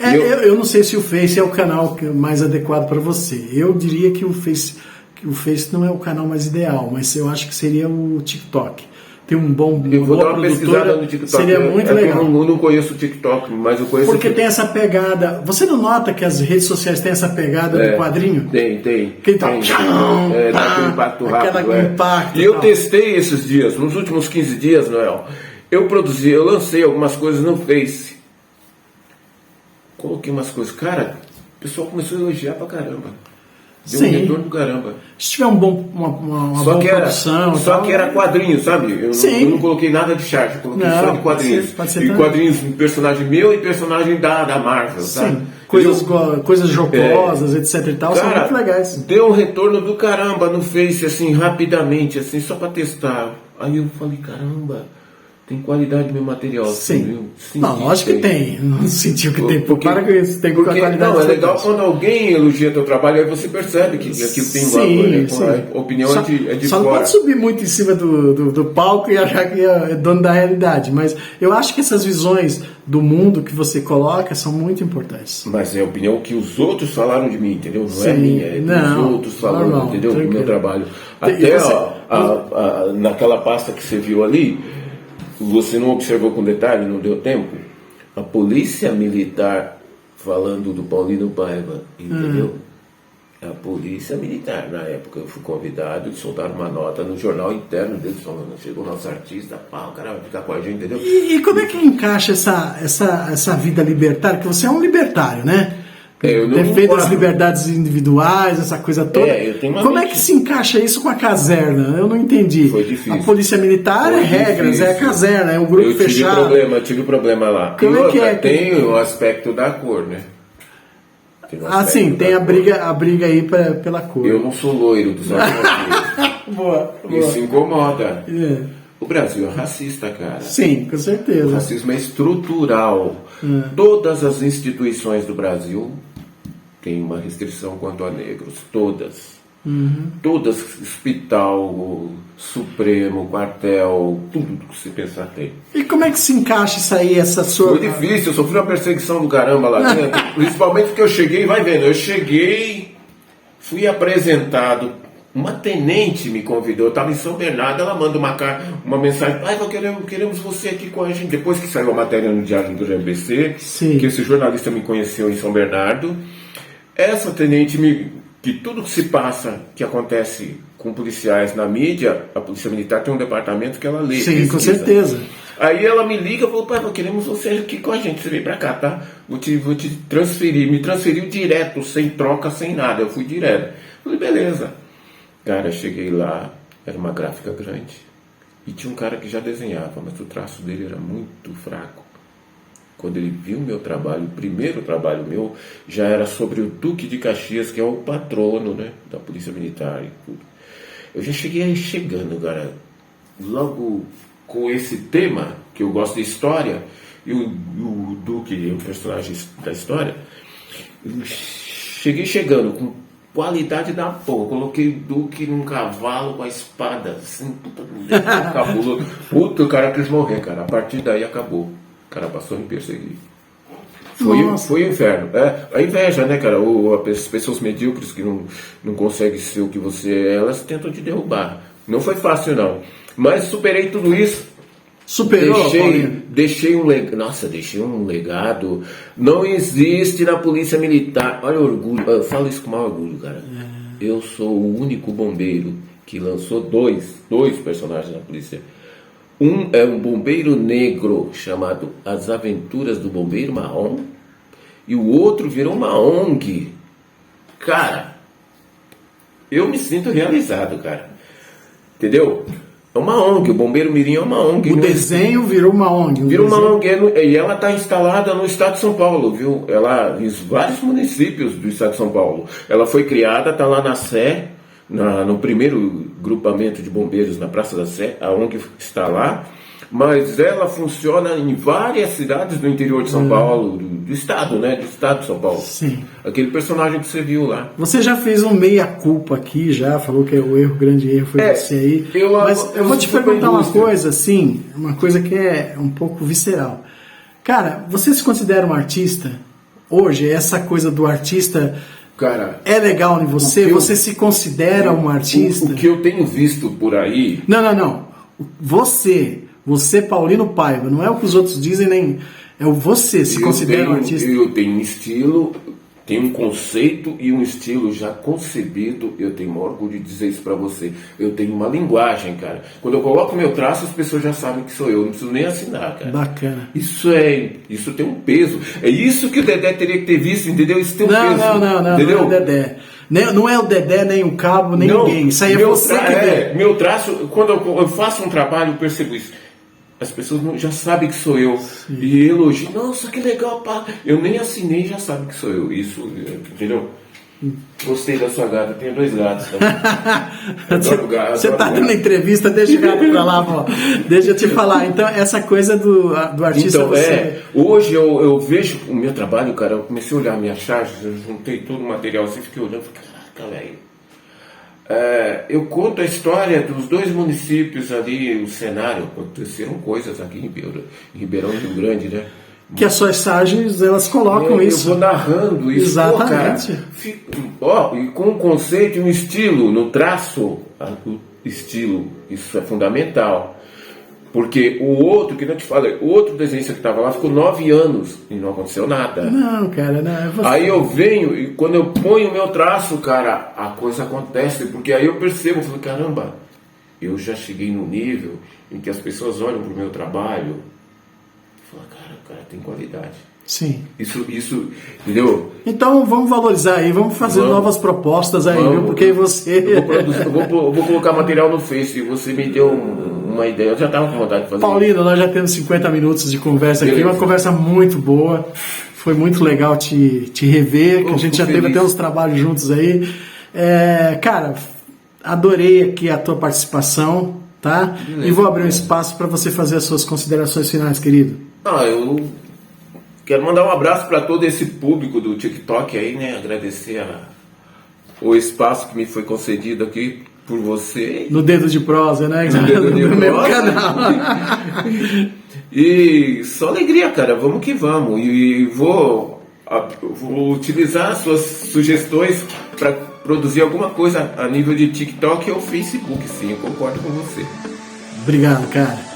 Eu não sei se o Face é o canal mais adequado para você. Eu diria que o Face não é o canal mais ideal, mas eu acho que seria o TikTok. tem um bom
Eu vou
boa
dar uma pesquisada no TikTok.
seria muito legal.
Eu não conheço o TikTok, mas eu conheço...
Porque tem essa pegada... Você não nota que as redes sociais têm essa pegada do quadrinho?
Tem.
Que tá...
dá aquele impacto rápido.
Impacto,
e eu testei esses dias, nos últimos 15 dias, Noel, eu lancei algumas coisas no Face. Coloquei umas coisas. Cara, o pessoal começou a elogiar pra caramba. Deu um retorno do caramba.
Se tiver uma boa produção...
Só que era quadrinho, sabe? Eu não coloquei nada de charge, eu coloquei só de quadrinhos.
Pode ser
e
também.
quadrinhos, personagem meu e personagem da Marvel, sabe?
Sim, coisas jocosas, etc e tal,
cara,
são muito legais.
Deu um retorno do caramba no Face, assim, rapidamente, assim, só pra testar. Aí eu falei, caramba... Tem qualidade no meu material.
Sim. Não, lógico que tem. Não sentiu que tem. Para com isso. Tem qualidade.
Não, é legal quando alguém elogia teu trabalho, aí você percebe que aquilo tem valor. Né? A opinião é de
só
fora.
Não pode subir muito em cima do palco e achar que é dono da realidade. Mas eu acho que essas visões do mundo que você coloca são muito importantes.
Mas é a opinião que os outros falaram de mim, entendeu? Não é minha, é que os outros falaram, entendeu? Do meu trabalho. Até naquela pasta que você viu ali, você não observou com detalhe, não deu tempo? A polícia militar falando do Paulino Paiva, entendeu? A polícia militar, na época eu fui convidado e soltaram uma nota no jornal interno deles falando, chegou nosso artista, o cara vai ficar com a gente, entendeu?
E como é que encaixa essa vida libertária? Porque você é um libertário, né? Defende as liberdades individuais, essa coisa toda. Como é que se encaixa isso com a caserna? Eu não entendi.
Foi difícil.
A polícia militar é regras, é a caserna, é um grupo fechado.
Eu tive problema lá.
Como é que é?
Tem o aspecto da cor, né?
Tem a briga aí pela cor.
Eu não sou loiro dos olhos.
Boa.
Isso incomoda. O Brasil é racista, cara.
Sim, com certeza.
O racismo é estrutural. Todas as instituições do Brasil têm uma restrição quanto a negros. Todas. Todas. Hospital, Supremo, quartel, tudo que se pensar tem.
E como é que se encaixa isso aí, essa sua...
Foi difícil, eu sofri uma perseguição do caramba lá dentro. Principalmente porque eu cheguei, vai vendo, fui apresentado. Uma tenente me convidou, eu estava em São Bernardo, ela manda uma mensagem, queremos você aqui com a gente. Depois que saiu a matéria no Diário do GBC, que esse jornalista me conheceu em São Bernardo, essa tenente que tudo que se passa, que acontece com policiais na mídia, a Polícia Militar tem um departamento que ela lê.
Sim,
pesquisa.
Com certeza.
Aí ela me liga e falou, pai, queremos você aqui com a gente, você vem pra cá, tá? Vou te transferir. Me transferiu direto, sem troca, sem nada, eu fui direto. Falei, beleza. Cara, cheguei lá, era uma gráfica grande, e tinha um cara que já desenhava, mas o traço dele era muito fraco. Quando ele viu o meu trabalho, o primeiro trabalho meu, já era sobre o Duque de Caxias, que é o patrono, né, da Polícia Militar e tudo. Eu já cheguei chegando, cara, logo com esse tema, que eu gosto de história, e o Duque é o personagem da história, eu cheguei chegando com qualidade da porra. Coloquei o Duque num cavalo com a espada, assim, cabuloso. Puta, o cara quis morrer, cara. A partir daí acabou. O cara passou a me perseguir. Foi o inferno. A inveja, né, cara? As pessoas medíocres que não conseguem ser o que você é, elas tentam te derrubar. Não foi fácil, não. Mas superei tudo isso.
Superou?
Deixei um legado. Não existe na Polícia Militar. Olha o orgulho. Eu falo isso com o maior orgulho, cara. Eu sou o único bombeiro que lançou dois personagens na polícia. Um é um bombeiro negro chamado As Aventuras do Bombeiro Marrom, e o outro virou uma ONG. Cara, eu me sinto realizado, cara. Entendeu? É uma ONG, o Bombeiro Mirim é uma ONG.
O desenho virou uma ONG.
Virou uma ONG, e ela está instalada no estado de São Paulo, viu? Ela em vários municípios do estado de São Paulo. Ela foi criada, está lá na Sé, no primeiro grupamento de bombeiros na Praça da Sé, a ONG está lá, mas ela funciona em várias cidades do interior de São Paulo, do estado, né? Do estado de São Paulo.
Sim.
Aquele personagem que você viu lá.
Você já fez um meia-culpa aqui, já falou que o grande erro foi você aí. Mas eu vou te perguntar uma coisa, assim, uma coisa que é um pouco visceral. Cara, você se considera um artista? Hoje, essa coisa do artista...
Cara,
é legal em você? Você se considera um artista?
O que eu tenho visto por aí...
Não. Você, Paulino Paiva, não é o que os outros dizem, nem é o você, se considera um artista.
Eu tenho um estilo, tenho um conceito e um estilo já concebido. Eu tenho orgulho de dizer isso pra você. Eu tenho uma linguagem, cara. Quando eu coloco meu traço, as pessoas já sabem que sou eu. Não preciso nem assinar, cara.
Bacana.
Isso tem um peso. É isso que o Dedé teria que ter visto, entendeu? Isso tem um peso.
Não,
entendeu?
não é o Dedé. Não é o Dedé, nem o Cabo, nem ninguém. Isso aí é você que vê.
Meu traço, quando eu faço um trabalho, eu percebo isso. As pessoas já sabem que sou eu. Sim. E elogiam. Nossa, que legal, pá. Eu nem assinei e já sabem que sou eu. Isso, entendeu? Gostei da sua gata. Tenho 2 gatos.
Você tá dando entrevista, deixa o gato pra lá, ó. Deixa eu te falar. Então, essa coisa do artista...
Então, hoje eu vejo o meu trabalho, cara. Eu comecei a olhar minhas charges, eu juntei todo o material assim, fiquei olhando, falei, caraca, velho. Eu conto a história dos 2 municípios ali, o cenário. Aconteceram coisas aqui em Ribeirão do Rio Grande, né?
Que as suas charges, elas colocam isso.
Eu vou narrando isso.
Exatamente.
Pô, cara, e com um conceito e um estilo, no traço, o estilo, isso é fundamental. Porque o outro, que não te falei, o outro desenhista que estava lá ficou 9 anos e não aconteceu nada.
Não, cara, não.
Aí eu venho e quando eu ponho o meu traço, cara, a coisa acontece. Porque aí eu percebo, eu falo, caramba, eu já cheguei no nível em que as pessoas olham pro meu trabalho e falam, cara, o cara tem qualidade.
Sim.
Isso, entendeu?
Então vamos valorizar aí, vamos fazer novas propostas aí, viu? Porque você...
Eu vou colocar material no Face e você me deu uma ideia. Eu já estava com vontade de fazer.
Paulino, nós já temos 50 minutos de conversa aqui, uma conversa muito boa. Foi muito legal te rever, que a gente já teve até uns trabalhos juntos aí. Cara, adorei aqui a tua participação, tá? Beleza, e vou abrir um espaço para você fazer as suas considerações finais, querido.
Eu quero mandar um abraço para todo esse público do TikTok aí, né? Agradecer o espaço que me foi concedido aqui por você.
No Dedo de Prosa, né?
No
meu canal.
E só alegria, cara. Vamos que vamos. E vou utilizar as suas sugestões para produzir alguma coisa a nível de TikTok ou Facebook. Sim, eu concordo com você.
Obrigado, cara.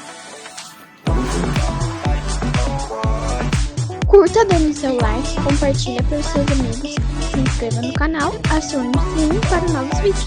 Curta dando seu like, compartilha para os seus amigos, se inscreva no canal, acione o sininho para novos vídeos.